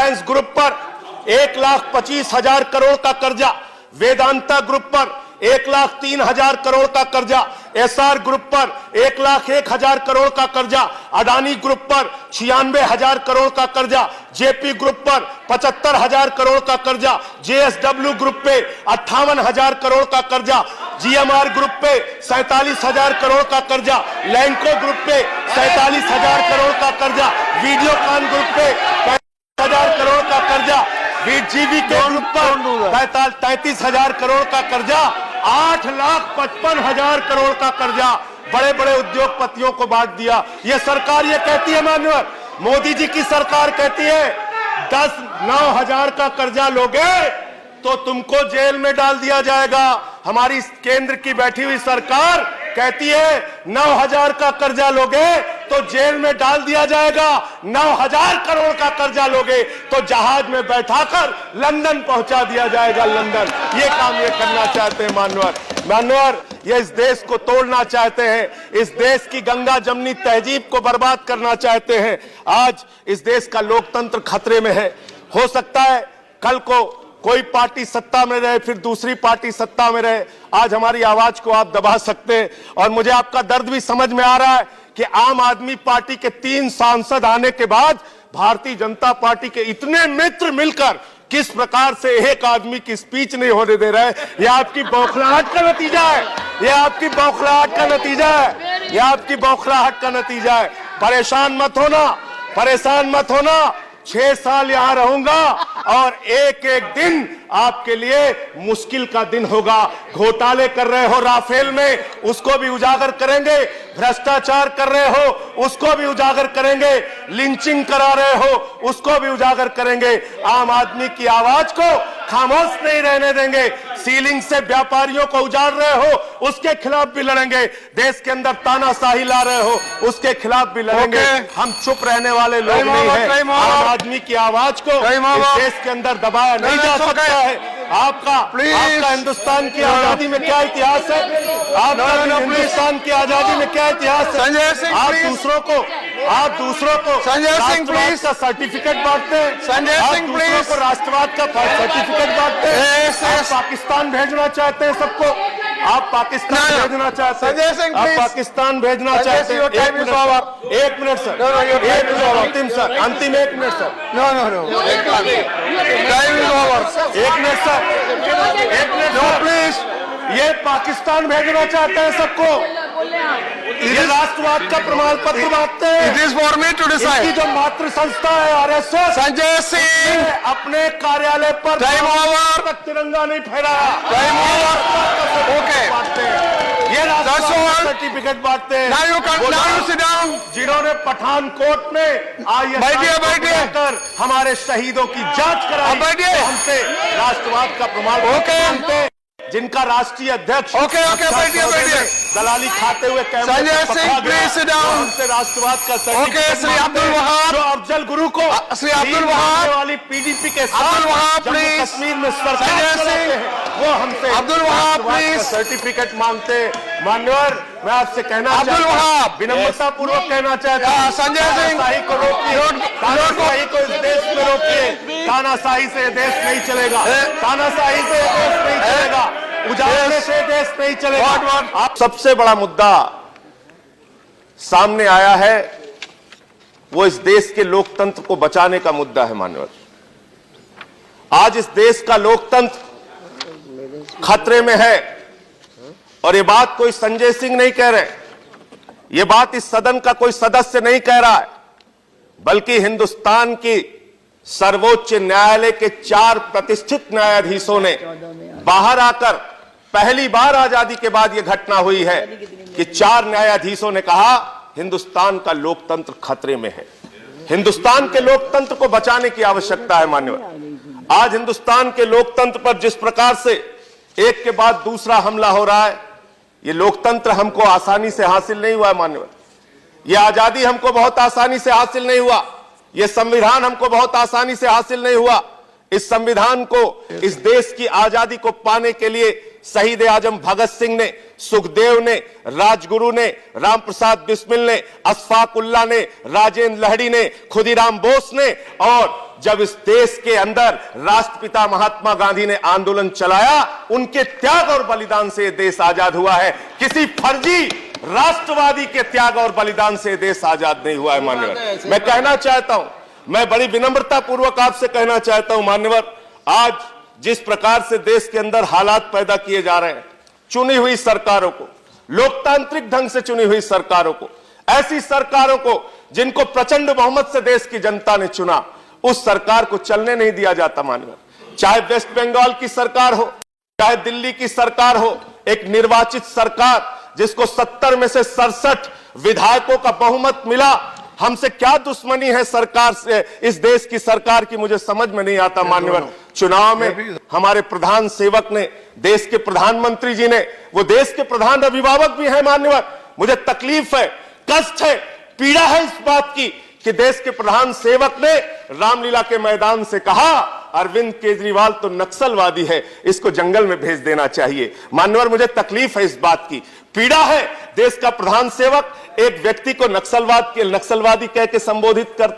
Reliance group पर 1,25,000 करोड़ का कर्जा, वेदांता ग्रुप पर 1,03,000 करोड़ का कर्जा, एसआर ग्रुप पर 1,01,000 करोड़ का कर्जा, अडानी ग्रुप पर 96,000 करोड़ का कर्जा, जेपी ग्रुप पर 75,000 करोड़ का कर्जा, जेएसडब्ल्यू ग्रुप पे 58,000 करोड़ का कर्जा, जीएमआर ग्रुप पे 47,000 करोड़ का कर्जा, लैंको ग्रुप पे 47,000 करोड़ का कर्जा, वीडियोकॉन ग्रुप पे 35,000 करोड़ का कर्जा, जीवी के ग्रुप पर 33,000 करोड़ का कर्जा, 8,55,000 करोड़ का कर्जा बड़े बड़े उद्योगपतियों को बांट दिया। ये सरकार ये कहती है, मान्यवर मोदी जी की सरकार कहती है 9,000 का कर्जा लोगे तो तुमको जेल में डाल दिया जाएगा। हमारी केंद्र की बैठी हुई सरकार कहती है 9,000 का कर्जा लोगे तो जेल में डाल दिया जाएगा, 9,000 करोड़ का कर्जा लोगे तो जहाज में बैठाकर लंदन पहुंचा दिया जाएगा। लंदन ये काम ये करना चाहते हैं मान्यवर ये इस देश को तोड़ना चाहते हैं, इस देश की गंगा जमनी तहजीब को बर्बाद करना चाहते हैं। आज इस देश का लोकतंत्र खतरे में है। हो सकता है कल को कोई पार्टी सत्ता में रहे, फिर दूसरी पार्टी सत्ता में रहे। आज हमारी आवाज को आप दबा सकते हैं और मुझे आपका दर्द भी समझ में आ रहा है कि आम आदमी पार्टी के 3 सांसद आने के बाद भारतीय जनता पार्टी के इतने मित्र मिलकर किस प्रकार से एक आदमी की स्पीच नहीं होने दे रहे हैं। यह आपकी बौखलाहट का नतीजा है, यह आपकी बौखलाहट का नतीजा है, यह आपकी बौखलाहट का नतीजा है। परेशान मत होना 6 साल यहां रहूंगा और एक एक दिन आपके लिए मुश्किल का दिन होगा। घोटाले कर रहे हो राफेल में, उसको भी उजागर करेंगे। भ्रष्टाचार कर रहे हो, उसको भी उजागर करेंगे। लिंचिंग करा रहे हो, उसको भी उजागर करेंगे। आम आदमी की आवाज को खामोश नहीं रहने देंगे। सीलिंग से व्यापारियों को उजाड़ रहे हो, उसके खिलाफ भी लड़ेंगे। देश के अंदर तानाशाही ला रहे हो, उसके खिलाफ भी लड़ेंगे। हम चुप रहने वाले लोग नहीं हैं। आम आदमी की आवाज को इस देश के अंदर दबाया नहीं जा सकता है। आपका हिंदुस्तान की आजादी में क्या इतिहास है? आपका हिंदुस्तान की आजादी में क्या इतिहास है? आप दूसरों को संजय सिंह प्लीज का सर्टिफिकेट बांटते हैं। संजय सिंह प्लीज को राष्ट्रवाद का सर्टिफिकेट बांटते हैं। आप पाकिस्तान भेजना चाहते हैं सबको, आप पाकिस्तान भेजना चाहते हैं। संजय सिंह आप पाकिस्तान भेजना चाहते हैं। 1 मिनट सर, अंतिम सर, अंतिम 1 minute sir. No 1 minute sir, 1 minute please. ये पाकिस्तान भेजना चाहते हैं सबको, ये राष्ट्रवाद का प्रमाण पत्र बांटते हैं। It is for me to decide. जो मातृ संस्था है आरएसएस, संजय सिंह अपने कार्यालय पर टाइम ओवर तक तिरंगा नहीं फहराया। टाइम ओवर ओके ये राष्ट्रवाद सर्टिफिकेट बांटते हैं। Now you sit down. जिन्होंने पठानकोट में बैठिए हमारे शहीदों की जांच कराई, हमसे राष्ट्रवाद का प्रमाण पत्र, जिनका राष्ट्रीय अध्यक्ष बैठिए दलाली खाते हुए Sanjay Singh please sit down. हमसे राष्ट्रवाद का सर्टिफिकेट श्री अब्दुल वहाब, जो अफजल गुरु को श्री अब्दुल वहाब वाली पीडीपी के अब्दुल वहाब प्लीज, कश्मीर में सरकार चलाते हैं, वो हमसे अब्दुल वहाब प्लीज सर्टिफिकेट मांगते। मान्यवर मैं आपसे कहना अब्दुल वहाब विनम्रता पूर्वक कहना चाहता हूं, संजय सिंह को रोकिए, तानाशाही को इस देश में रोकिए। तानाशाही से देश नहीं चलेगा, तानाशाही से देश नहीं चलेगा, उजाड़ने से देश नहीं चलेगा। आप सबसे बड़ा मुद्दा सामने आया है, वो इस देश के लोकतंत्र को बचाने का मुद्दा है। मान्यवर आज इस देश का लोकतंत्र खतरे में है और ये बात कोई संजय सिंह नहीं कह रहे, ये बात इस सदन का कोई सदस्य नहीं कह रहा है, बल्कि हिंदुस्तान की सर्वोच्च न्यायालय के 4 प्रतिष्ठित न्यायाधीशों ने बाहर आकर, पहली बार आजादी के बाद यह घटना हुई है कि 4 न्यायाधीशों ने कहा हिंदुस्तान का लोकतंत्र खतरे में है। हिंदुस्तान के लोकतंत्र को बचाने की आवश्यकता है। मान्यवर आज हिंदुस्तान के लोकतंत्र पर जिस प्रकार से एक के बाद दूसरा हमला हो रहा है, ये लोकतंत्र हमको आसानी से हासिल नहीं हुआ है। मान्यवर ये आजादी हमको बहुत आसानी से हासिल नहीं हुआ, ये संविधान हमको बहुत आसानी से हासिल नहीं हुआ। इस संविधान को, इस देश की आजादी को पाने के लिए शहीद आजम भगत सिंह ने, सुखदेव ने, राजगुरु ने, राम प्रसाद बिस्मिल ने, अशफाक उल्लाह ने, राजेंद्र लहड़ी ने, खुदीराम बोस ने, और जब इस देश के अंदर राष्ट्रपिता महात्मा गांधी ने आंदोलन चलाया, उनके त्याग और बलिदान से देश आजाद हुआ है। किसी फर्जी राष्ट्रवादी के त्याग और बलिदान से देश आजाद नहीं हुआ है मान्यवर। मैं कहना चाहता हूं, मैं बड़ी विनम्रता पूर्वक आपसे कहना चाहता हूं मान्यवर, आज जिस प्रकार से देश के अंदर हालात पैदा किए जा रहे हैं, चुनी हुई सरकारों को, लोकतांत्रिक ढंग से चुनी हुई सरकारों को, ऐसी सरकारों को जिनको प्रचंड बहुमत से देश की जनता ने चुना, उस सरकार को चलने नहीं दिया जाता मान्यवर। चाहे वेस्ट बंगाल की सरकार हो, चाहे दिल्ली की सरकार हो, एक निर्वाचित सरकार जिसको 70 में से 67 विधायकों का बहुमत मिला, हमसे क्या दुश्मनी है सरकार से, इस देश की सरकार की, मुझे समझ में नहीं आता मान्यवर। चुनाव में हमारे प्रधान सेवक ने, देश के प्रधानमंत्री जी ने, वो देश के प्रधान अभिभावक भी हैं मान्यवर, मुझे तकलीफ है, कष्ट है, पीड़ा है इस बात की कि देश के प्रधान सेवक ने रामलीला के मैदान से कहा अरविंद केजरीवाल तो नक्सलवादी है, इसको जंगल में भेज देना चाहिए। मान्यवर मुझे तकलीफ है इस बात की, पीड़ा है, देश का प्रधान सेवक एक व्यक्ति को नक्सलवादी कह के संबोधित करता